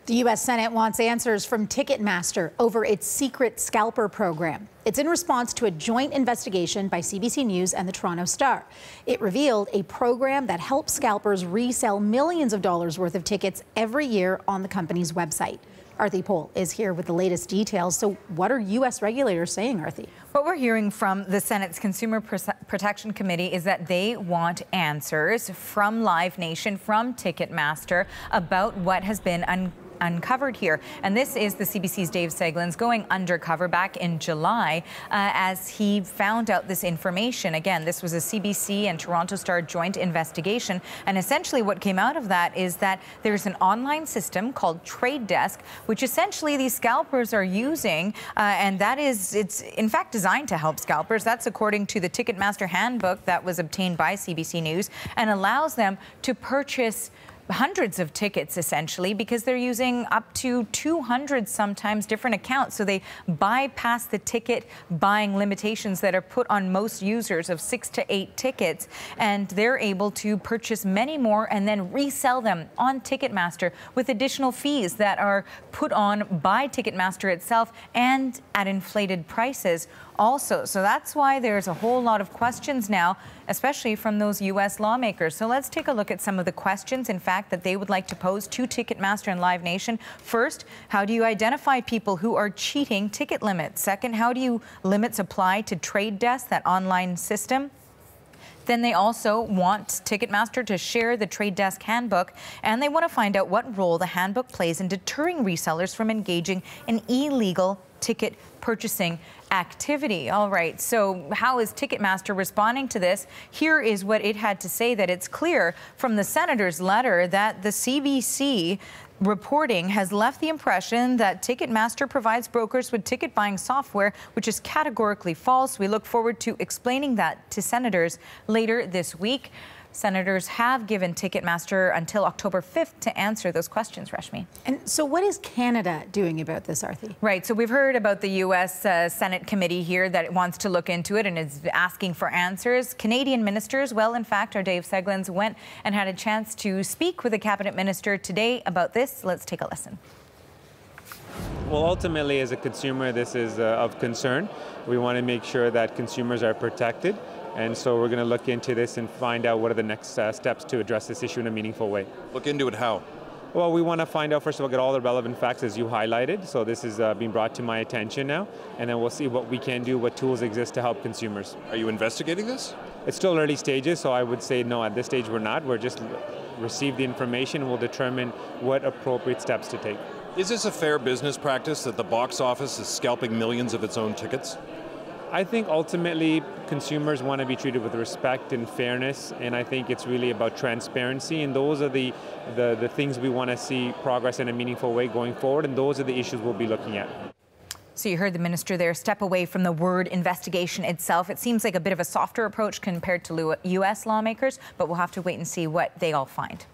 The U.S. Senate wants answers from Ticketmaster over its secret scalper program. It's in response to a joint investigation by CBC News and the Toronto Star. It revealed a program that helps scalpers resell millions of dollars worth of tickets every year on the company's website. Arthi Pohl is here with the latest details. So what are U.S. regulators saying, Arthi? What we're hearing from the Senate's Consumer Protection Committee is that they want answers from Live Nation, from Ticketmaster, about what has been uncovered here. And this is the CBC's Dave Seglins going undercover back in July as he found out this information. Again, this was a CBC and Toronto Star joint investigation. And essentially what came out of that is that there's an online system called Trade Desk, which essentially these scalpers are using. And that is, it's in fact designed to help scalpers. That's according to the Ticketmaster handbook that was obtained by CBC News, and allows them to purchase hundreds of tickets essentially, because they're using up to 200 sometimes different accounts. So they bypass the ticket buying limitations that are put on most users of 6 to 8 tickets, and they're able to purchase many more and then resell them on Ticketmaster with additional fees that are put on by Ticketmaster itself and at inflated prices also. So that's why there's a whole lot of questions now, especially from those U.S. lawmakers. So let's take a look at some of the questions, in fact, that they would like to pose to Ticketmaster and Live Nation. First, how do you identify people who are cheating ticket limits? Second, how do you limits apply to Trade Desk, that online system? Then they also want Ticketmaster to share the Trade Desk handbook, and they want to find out what role the handbook plays in deterring resellers from engaging in illegal ticket purchasing activity. All right, so how is Ticketmaster responding to this? Here is what it had to say, that it's clear from the senator's letter that the CBC reporting has left the impression that Ticketmaster provides brokers with ticket buying software, which is categorically false. We look forward to explaining that to senators later this week. Senators have given Ticketmaster until October 5th to answer those questions, Rashmi. And so what is Canada doing about this, Arthi? Right, so we've heard about the U.S. Senate committee here that wants to look into it and is asking for answers. Canadian ministers, well, in fact, our Dave Seglins went and had a chance to speak with the cabinet minister today about this. Let's take a listen. Well, ultimately, as a consumer, this is of concern. We want to make sure that consumers are protected. And so we're going to look into this and find out what are the next steps to address this issue in a meaningful way. Look into it how? Well, we want to find out, first of all, get all the relevant facts as you highlighted. So this is being brought to my attention now. And then we'll see what we can do, what tools exist to help consumers. Are you investigating this? It's still early stages, so I would say no, at this stage we're not. We're just receive the information and we'll determine what appropriate steps to take. Is this a fair business practice that the box office is scalping millions of its own tickets? I think ultimately consumers want to be treated with respect and fairness, and I think it's really about transparency, and those are the things we want to see progress in a meaningful way going forward, and those are the issues we'll be looking at. So you heard the minister there step away from the word investigation itself. It seems like a bit of a softer approach compared to U.S. lawmakers, but we'll have to wait and see what they all find.